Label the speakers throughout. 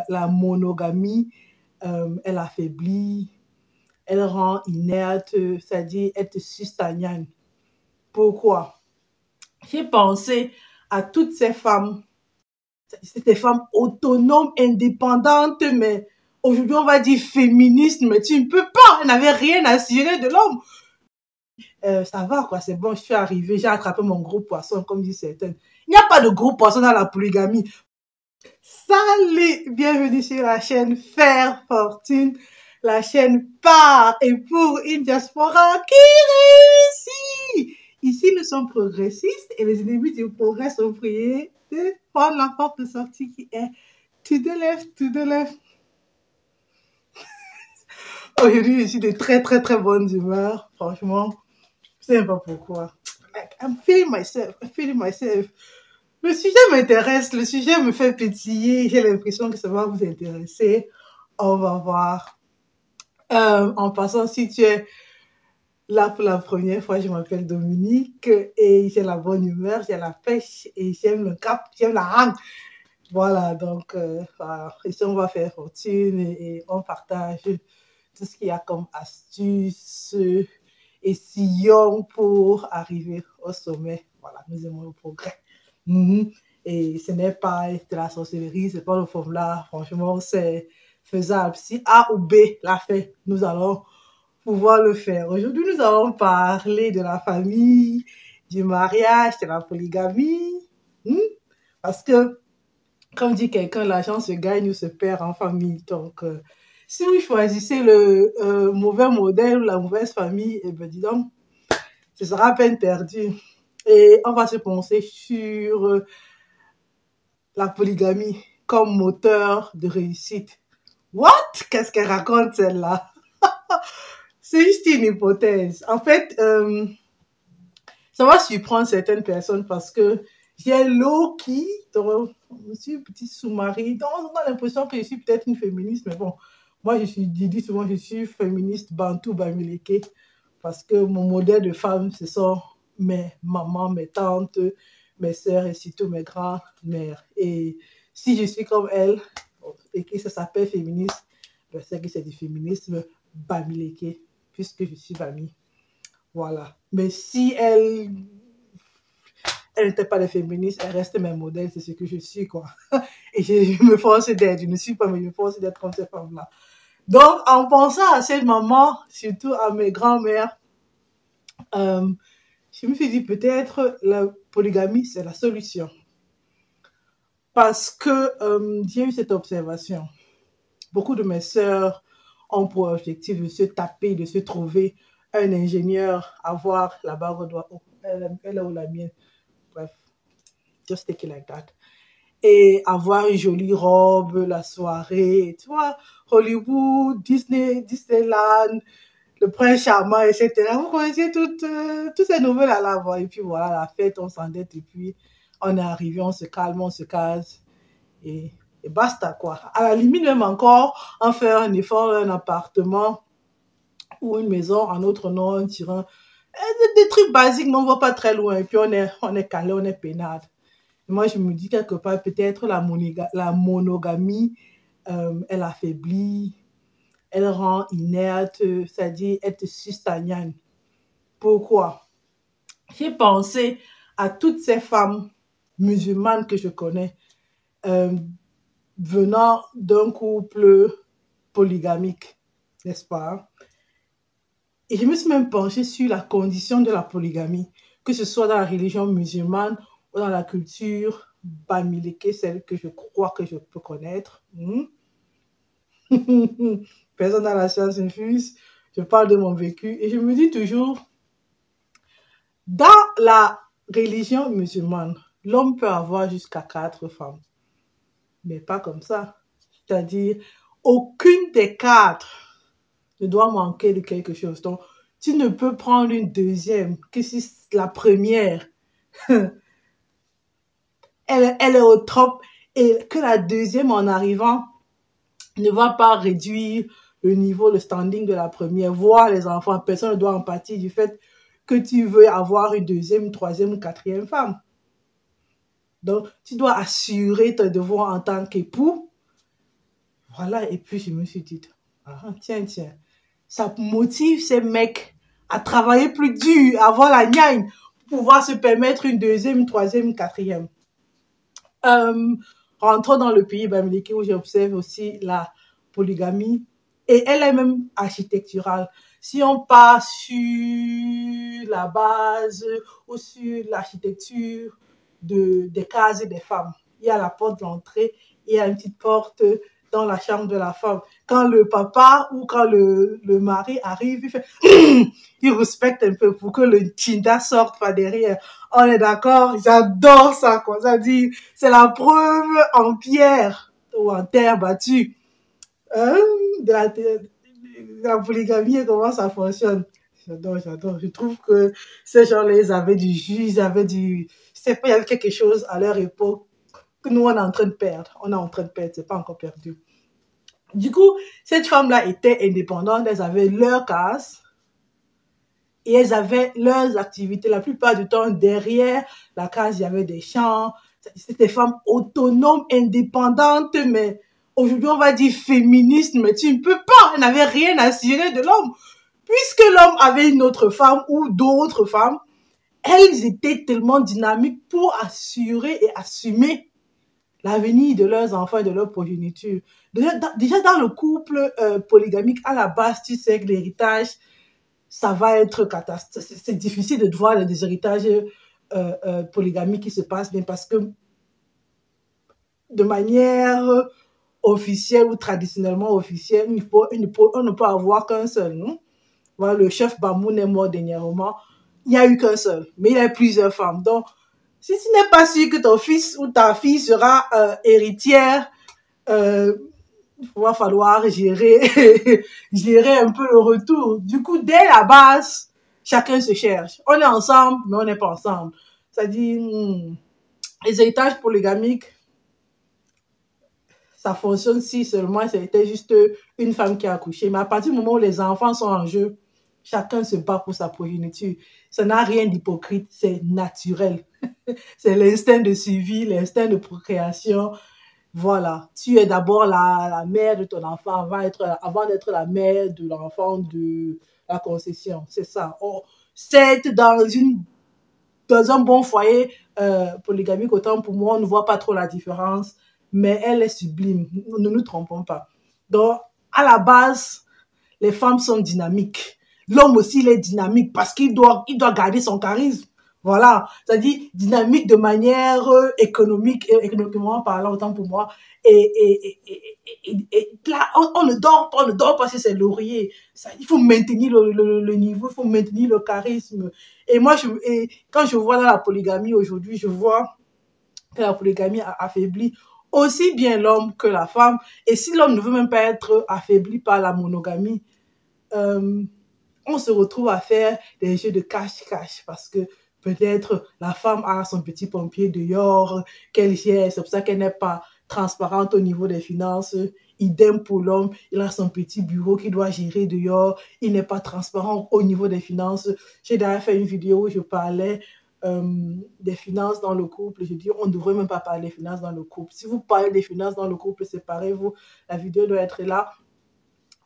Speaker 1: la monogamie, elle affaiblit, elle rend inerte, c'est-à-dire elle te sustagne. Pourquoi? J'ai pensé à toutes ces femmes autonomes, indépendantes, mais aujourd'hui on va dire féministes, mais tu ne peux pas, elles n'avaient rien à cirer de l'homme. Ça va quoi, c'est bon, je suis arrivée, j'ai attrapé mon gros poisson, comme disent certaines. Il n'y a pas de gros poisson dans la polygamie. Salut, bienvenue sur la chaîne Faire Fortune, la chaîne par et pour une diaspora qui réussit. Ici, nous sommes progressistes et les ennemis du progrès sont priés de prendre la porte de sortie qui est to the left, to the left. Aujourd'hui, je suis de très très bonne humeur, franchement. Je ne sais pas pourquoi. I'm feeling myself, I'm feeling myself. Le sujet m'intéresse, le sujet me fait pétiller, j'ai l'impression que ça va vous intéresser. On va voir. En passant, si tu es là pour la première fois, je m'appelle Dominique et j'ai la bonne humeur, j'ai la pêche et j'aime le cap, j'aime la hangue. Voilà, donc voilà. Ici on va faire fortune et on partage tout ce qu'il y a comme astuces et sillons pour arriver au sommet. Voilà, nous aimons le progrès. Et ce n'est pas de la sorcellerie, c'est pas le formula. Franchement, c'est faisable. Si A ou B l'a fait, nous allons pouvoir le faire. Aujourd'hui, nous allons parler de la famille, du mariage, de la polygamie. Parce que, comme dit quelqu'un, l'argent se gagne ou se perd en famille. Donc, si vous choisissez le mauvais modèle ou la mauvaise famille, eh bien, dis donc, ce sera à peine perdu. Et on va se pencher sur la polygamie comme moteur de réussite. What? Qu'est-ce qu'elle raconte celle-là? C'est juste une hypothèse. En fait, ça va surprendre certaines personnes parce que j'ai l'eau qui, je suis petit sous-marin, donc on a l'impression que je suis peut-être une féministe, mais bon, moi je dis souvent je suis féministe bantou bamileke parce que mon modèle de femme, ce sont mes mamans, mes tantes, mes sœurs et surtout mes grands-mères. Et si je suis comme elles et que ça s'appelle féministe, ben c'est que c'est du féminisme bamileke puisque je suis bami. Voilà. Mais si elle n'était pas des féministes, elle reste mes modèles, c'est ce que je suis, quoi. Et je me force d'être, je ne suis pas, mais je me force d'être comme ces femmes-là. Donc, en pensant à ces mamans, surtout à mes grands-mères, je me suis dit peut-être la polygamie, c'est la solution. Parce que j'ai eu cette observation. Beaucoup de mes sœurs ont pour objectif de se taper, de se trouver un ingénieur, avoir la barre au doigt, elle ou la mienne. Bref, just take it like that. Et avoir une jolie robe, la soirée, tu vois, Hollywood, Disneyland, le prince charmant, etc. Vous connaissez toutes ces nouvelles-là. Et puis voilà, la fête, on s'endette et puis on est arrivé, on se calme, on se case et basta quoi. À la limite même encore, on fait un effort, un appartement ou une maison en notre nom, un terrain. Des trucs basiques, mais on ne va pas très loin. Et puis on est calé, on est peinade. Et moi, je me dis quelque part, peut-être la monogamie, elle affaiblit, elle rend inerte, c'est-à-dire elle te sustagne. Pourquoi? J'ai pensé à toutes ces femmes musulmanes que je connais, venant d'un couple polygamique, n'est-ce pas? Et je me suis même penchée sur la condition de la polygamie, que ce soit dans la religion musulmane ou dans la culture bamileke, celle que je crois que je peux connaître. Personne dans la science infuse, je parle de mon vécu et je me dis toujours, dans la religion musulmane, l'homme peut avoir jusqu'à 4 femmes, mais pas comme ça. C'est-à-dire, aucune des 4 ne doit manquer de quelque chose. Donc, tu ne peux prendre une deuxième que si la première, elle est au top et que la deuxième, en arrivant, ne va pas réduire le niveau, le standing de la première, voire les enfants. Personne ne doit en pâtir du fait que tu veux avoir une deuxième, une troisième ou quatrième femme. Donc, tu dois assurer tes devoirs en tant qu'époux Voilà, et puis je me suis dit, ah, tiens, tiens, ça motive ces mecs à travailler plus dur, à avoir la gnagne, pour pouvoir se permettre une deuxième, une troisième, une quatrième. Euh, Rentrons dans le pays bamileke où j'observe aussi la polygamie et elle est même architecturale. Si on part sur la base ou sur l'architecture des cases et des femmes, il y a la porte d'entrée, il y a une petite porte dans la chambre de la femme. Quand le papa ou quand le mari arrive, il fait il respecte un peu pour que le chinda sorte par derrière. On est d'accord? J'adore ça, quoi. Ça dit, c'est la preuve en pierre ou en terre battue hein, de la polygamie et comment ça fonctionne. J'adore, j'adore. Je trouve que ces gens-là, ils avaient du jus, ils avaient du... Je sais pas, il y avait quelque chose à leur époque que nous, on est en train de perdre. On est en train de perdre, c'est pas encore perdu. Du coup, cette femme-là était indépendante, elles avaient leur case et elles avaient leurs activités. La plupart du temps, derrière la case, il y avait des champs. C'était des femmes autonomes, indépendantes, mais aujourd'hui, on va dire féministes, mais tu ne peux pas. Elles n'avaient rien à cirer de l'homme. Puisque l'homme avait une autre femme ou d'autres femmes, elles étaient tellement dynamiques pour assurer et assumer l'avenir de leurs enfants et de leur progéniture. Déjà dans le couple polygamique, à la base, tu sais que l'héritage, ça va être catastrophique. C'est difficile de voir des héritages polygamiques qui se passent bien parce que de manière officielle ou traditionnellement officielle, on ne peut avoir qu'un seul. Non? Voilà, le chef Bamoun est mort dernièrement. Il n'y a eu qu'un seul, mais il y a plusieurs femmes. Donc, si tu n'es pas sûr que ton fils ou ta fille sera héritière, il va falloir gérer, gérer un peu le retour. Du coup, dès la base, chacun se cherche. On est ensemble, mais on n'est pas ensemble. C'est-à-dire, les héritages polygamiques, ça fonctionne si seulement c'était juste une femme qui a accouché. Mais à partir du moment où les enfants sont en jeu, chacun se bat pour sa progéniture. Ça n'a rien d'hypocrite, c'est naturel. C'est l'instinct de survie, l'instinct de procréation. Voilà, tu es d'abord la mère de ton enfant avant d'être la mère de l'enfant de la concession. C'est ça. C'est dans un bon foyer polygamique, autant pour moi, on ne voit pas trop la différence, mais elle est sublime. Ne nous trompons pas. Donc, à la base, les femmes sont dynamiques. L'homme aussi, il est dynamique parce qu'il doit garder son charisme. Voilà, c'est-à-dire dynamique de manière économiquement parlant, autant pour moi. Et là, on ne dort pas sur ses lauriers. Il faut maintenir le niveau, il faut maintenir le charisme. Et moi, quand je vois dans la polygamie aujourd'hui, je vois que la polygamie a affaibli aussi bien l'homme que la femme. Et si l'homme ne veut même pas être affaibli par la monogamie, on se retrouve à faire des jeux de cache-cache parce que peut-être la femme a son petit pompier dehors qu'elle gère, c'est pour ça qu'elle n'est pas transparente au niveau des finances. Idem pour l'homme, il a son petit bureau qu'il doit gérer dehors, il n'est pas transparent au niveau des finances. J'ai d'ailleurs fait une vidéo où je parlais des finances dans le couple. Je dis, on ne devrait même pas parler des finances dans le couple. Si vous parlez des finances dans le couple, séparez-vous. La vidéo doit être là.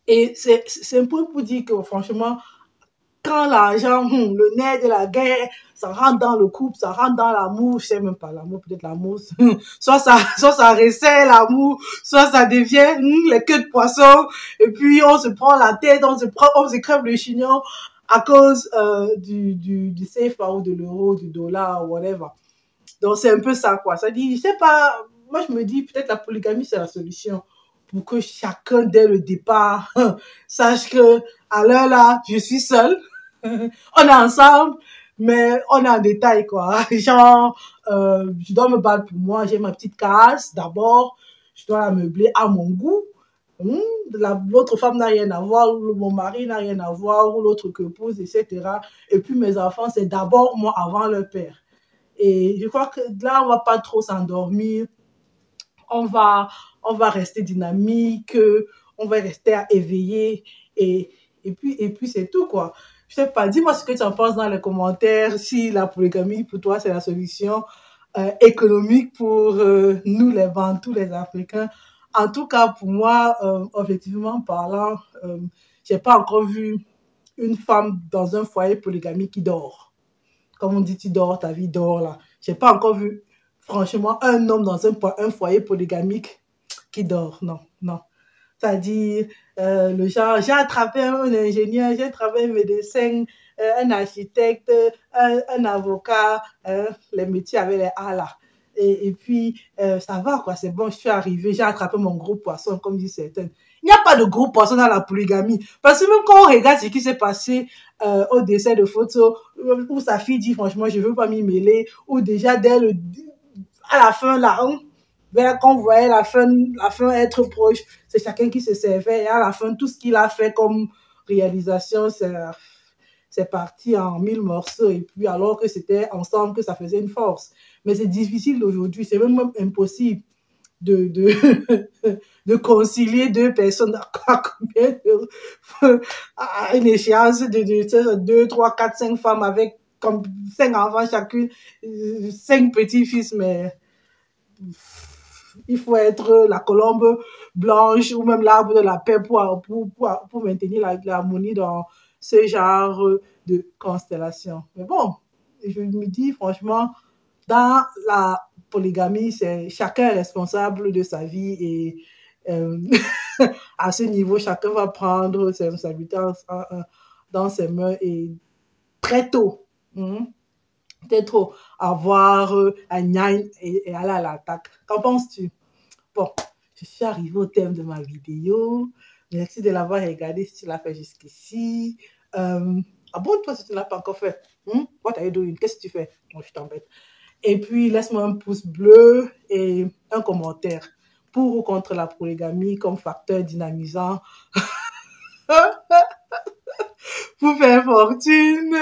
Speaker 1: Et c'est un peu pour dire que franchement, quand l'argent, le nerf de la guerre, ça rentre dans le couple, ça rentre dans l'amour, je sais même pas, l'amour, peut-être l'amour, soit ça resserre l'amour, soit ça devient les queues de poisson, et puis on se prend la tête, on se crève le chignon à cause du CFA ou de l'euro, du dollar, whatever. Donc c'est un peu ça, quoi. Ça dit, je sais pas, moi je me dis, peut-être la polygamie, c'est la solution pour que chacun, dès le départ, sache que à l'heure là, je suis seule. On est ensemble, mais on est en détail, quoi. Genre, je dois me battre pour moi. J'ai ma petite case. D'abord, je dois la meubler à mon goût. L'autre femme n'a rien à voir, ou mon mari n'a rien à voir, ou l'autre épouse, etc. Et puis mes enfants, c'est d'abord moi avant leur père. Et je crois que là, on va pas trop s'endormir. On va rester dynamique, on va rester éveillé et puis c'est tout, quoi. Je sais pas, dis-moi ce que tu en penses dans les commentaires, si la polygamie pour toi c'est la solution économique pour nous les Bantous, les Africains, En tout cas, pour moi, objectivement parlant, j'ai pas encore vu une femme dans un foyer polygamique qui dort. Comme on dit, tu dors, ta vie dort là. J'ai pas encore vu, franchement, un homme dans un foyer polygamique qui dort. Non, non. C'est-à-dire, le genre, j'ai attrapé un ingénieur, j'ai attrapé un médecin, un architecte, un avocat, les métiers avec les A là. Et puis, ça va quoi, c'est bon, je suis arrivée, j'ai attrapé mon gros poisson, comme disent certains. Il n'y a pas de gros poisson dans la polygamie. Parce que même quand on regarde ce qui s'est passé au décès de Photo, où sa fille dit franchement, je ne veux pas m'y mêler, ou déjà à la fin, là, quand on voyait la fin être proche, c'est chacun qui se servait. Et à la fin, tout ce qu'il a fait comme réalisation, c'est parti en 1000 morceaux. Et puis, alors que c'était ensemble que ça faisait une force. Mais c'est difficile aujourd'hui, c'est même impossible de concilier deux personnes à combien à une échéance de 2, 3, 4, 5 femmes avec comme 5 enfants chacune, 5 petits-fils, mais il faut être la colombe blanche ou même l'arbre de la paix pour maintenir l'harmonie dans ce genre de constellation. Mais bon, je me dis franchement, dans la polygamie, c'est chacun est responsable de sa vie et à ce niveau, chacun va prendre ses responsabilités dans ses mains et très tôt. Très tôt, avoir un nine et aller à l'attaque. Qu'en penses-tu? Bon, je suis arrivée au thème de ma vidéo. Merci de l'avoir regardé si tu l'as fait jusqu'ici. Abonne-toi si tu ne l'as pas encore fait. What are you doing? Qu'est-ce que tu fais? Moi, je t'embête. Et puis, laisse-moi un pouce bleu et un commentaire pour ou contre la polygamie comme facteur dynamisant pour faire fortune.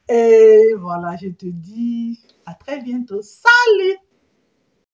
Speaker 1: Et voilà, je te dis à très bientôt. Salut!